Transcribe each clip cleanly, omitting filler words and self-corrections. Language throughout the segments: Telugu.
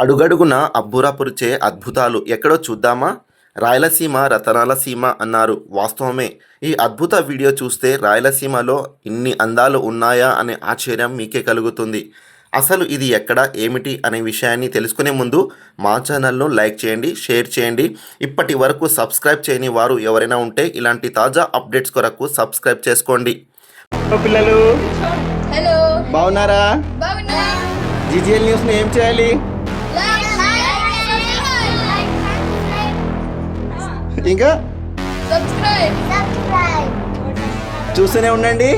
అడుగడుగున అబ్బురపరిచే అద్భుతాలు ఎక్కడో చూద్దామా? రాయలసీమ రతనాల సీమ అన్నారు. వాస్తవమే. ఈ అద్భుత వీడియో చూస్తే రాయలసీమలో ఇన్ని అందాలు ఉన్నాయా అనే ఆశ్చర్యం మీకే కలుగుతుంది. అసలు ఇది ఎక్కడ, ఏమిటి అనే విషయాన్ని తెలుసుకునే ముందు మా ఛానల్ను లైక్ చేయండి, షేర్ చేయండి. ఇప్పటి వరకు సబ్స్క్రైబ్ చేయని వారు ఎవరైనా ఉంటే ఇలాంటి తాజా అప్డేట్స్ కొరకు సబ్స్క్రైబ్ చేసుకోండి. పిల్లలు హలో బాగున్నారా? బాగున్నా జీజీఎల్ న్యూస్ని ఏం చేయాలి? ఇంకా సబ్స్క్రైబ్ చూస్తూనే ఉండండి.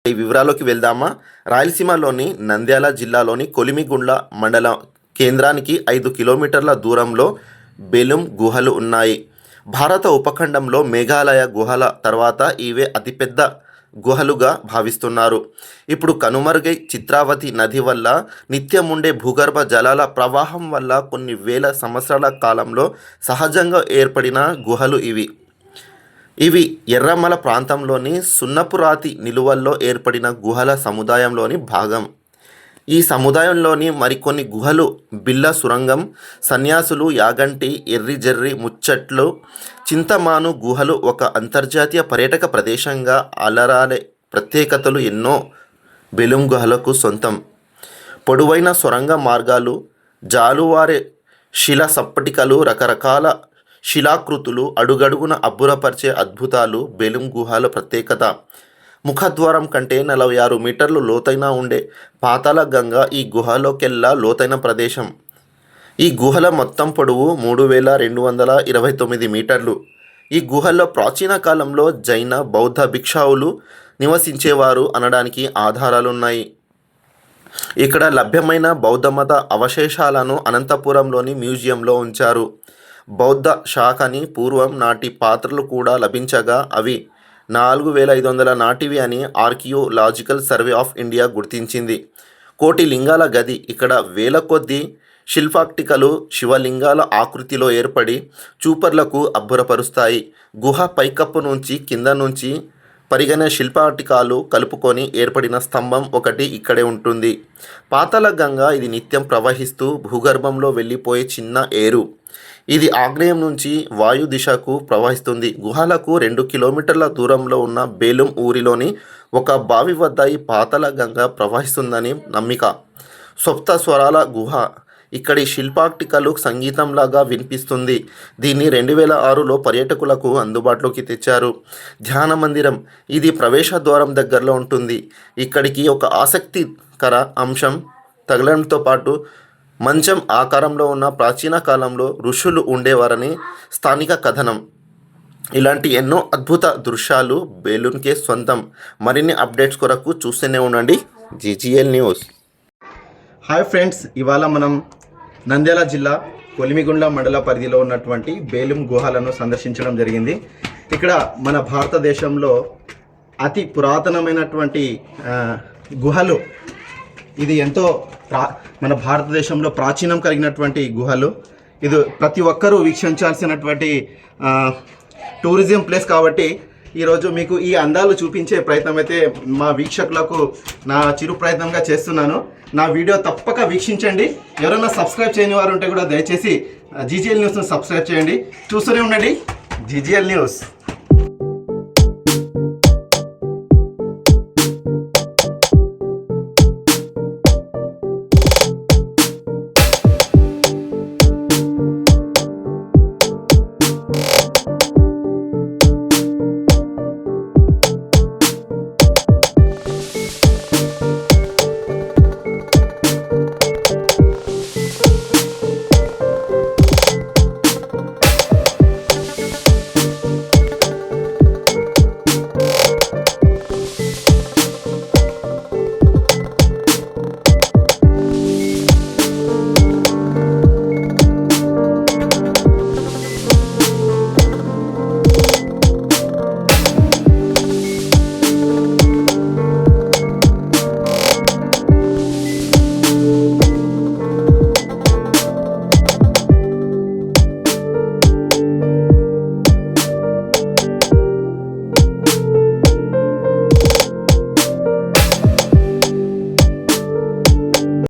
ఈ వివరాల్లోకి వెళ్దామా? రాయలసీమలోని నంద్యాల జిల్లాలోని కొలిమిగుండ్ల మండల కేంద్రానికి 5 కిలోమీటర్ల దూరంలో బెలుం గుహలు ఉన్నాయి. భారత ఉపఖండంలో మేఘాలయ గుహల తర్వాత ఇవే అతిపెద్ద గుహలుగా భావిస్తున్నారు. ఇప్పుడు కనుమరుగై చిత్రావతి నది వల్ల నిత్యముండే భూగర్భ జలాల ప్రవాహం వల్ల కొన్ని వేల సంవత్సరాల కాలంలో సహజంగా ఏర్పడిన గుహలు ఇవి ఎర్రమల ప్రాంతంలోని సున్నపురాతి నిలువల్లో ఏర్పడిన గుహల సముదాయంలోని భాగం. ఈ సముదాయంలోని మరికొన్ని గుహలు బిల్ల సురంగం, సన్యాసులు యాగంటి, ఎర్రిజెర్రి ముచ్చట్లు, చింతమాను గుహలు ఒక అంతర్జాతీయ పర్యాటక ప్రదేశంగా అలరాలే ప్రత్యేకతలు ఎన్నో బెలుం గుహలకు సొంతం. పొడవైన సొరంగ మార్గాలు, జాలువారే శిల సప్పటికలు, రకరకాల శిలాకృతులు, అడుగడుగున అబ్బురపరిచే అద్భుతాలు బెలుం గుహల ప్రత్యేకత. ముఖద్వారం కంటే 46 మీటర్లు లోతైన ఉండే పాతాళ గంగ ఈ గుహలోకెల్లా లోతైన ప్రదేశం. ఈ గుహల మొత్తం పొడవు 3229 మీటర్లు. ఈ గుహల్లో ప్రాచీన కాలంలో జైన బౌద్ధ భిక్షావులు నివసించేవారు అనడానికి ఆధారాలున్నాయి. ఇక్కడ లభ్యమైన బౌద్ధమత అవశేషాలను అనంతపురంలోని మ్యూజియంలో ఉంచారు. బౌద్ధ శాఖని పూర్వం నాటి పాత్రలు కూడా లభించగా అవి 4500 నాటివి అని ఆర్కియోలాజికల్ సర్వే ఆఫ్ ఇండియా గుర్తించింది. కోటి లింగాల గది. ఇక్కడ వేల కొద్దీ శిల్పాక్టికలు శివలింగాల ఆకృతిలో ఏర్పడి చూపర్లకు అబ్బురపరుస్తాయి. గుహ పైకప్పు నుంచి కింద నుంచి పరిగణ శిల్పాటికాలు కలుపుకొని ఏర్పడిన స్తంభం ఒకటి ఇక్కడే ఉంటుంది. పాతాళ గంగ ఇది నిత్యం ప్రవహిస్తూ భూగర్భంలో వెళ్ళిపోయే చిన్న ఏరు. ఇది ఆగ్నేయం నుంచి వాయు దిశకు ప్రవహిస్తుంది. గుహలకు 2 కిలోమీటర్ల దూరంలో ఉన్న బేలుం ఊరిలోని ఒక బావి వద్ద ఈ పాతాళ గంగ ప్రవహిస్తుందని నమ్మిక. సప్త స్వరాల గుహ. ఇక్కడి శిల్పాక్టికలు సంగీతంలాగా వినిపిస్తుంది. దీన్ని 2006లో పర్యాటకులకు అందుబాటులోకి తెచ్చారు. ధ్యాన మందిరం. ఇది ప్రవేశ ద్వారం దగ్గరలో ఉంటుంది. ఇక్కడికి ఒక ఆసక్తికర అంశం తగలడంతో పాటు మంచం ఆకారంలో ఉన్న ప్రాచీన కాలంలో ఋషులు ఉండేవారని స్థానిక కథనం. ఇలాంటి ఎన్నో అద్భుత దృశ్యాలు బెలూంకే సొంతం. మరిన్ని అప్డేట్స్ కొరకు చూస్తూనే ఉండండి జీజీఎల్ న్యూస్. హాయ్ ఫ్రెండ్స్, ఇవాళ మనం నంద్యాల జిల్లా కొలిమిగుండ్ల మండల పరిధిలో ఉన్నటువంటి బెలుం గుహలను సందర్శించడం జరిగింది. ఇక్కడ మన భారతదేశంలో అతి పురాతనమైనటువంటి గుహలు. ఇది ఎంతో మన భారతదేశంలో ప్రాచీనం కలిగినటువంటి గుహలు. ఇది ప్రతి ఒక్కరూ వీక్షించాల్సినటువంటి టూరిజం ప్లేస్ కాబట్టి ఈరోజు మీకు ఈ అందాలు చూపించే ప్రయత్నం అయితే మా వీక్షకులకు నా చిరు ప్రయత్నంగా చేస్తున్నాను. నా వీడియో తప్పక వీక్షించండి. ఎవరైనా సబ్స్క్రైబ్ చేయని వారు ఉంటే కూడా దయచేసి జీజీఎల్ న్యూస్ను సబ్స్క్రైబ్ చేయండి. చూస్తూనే ఉండండి జీజీఎల్ న్యూస్.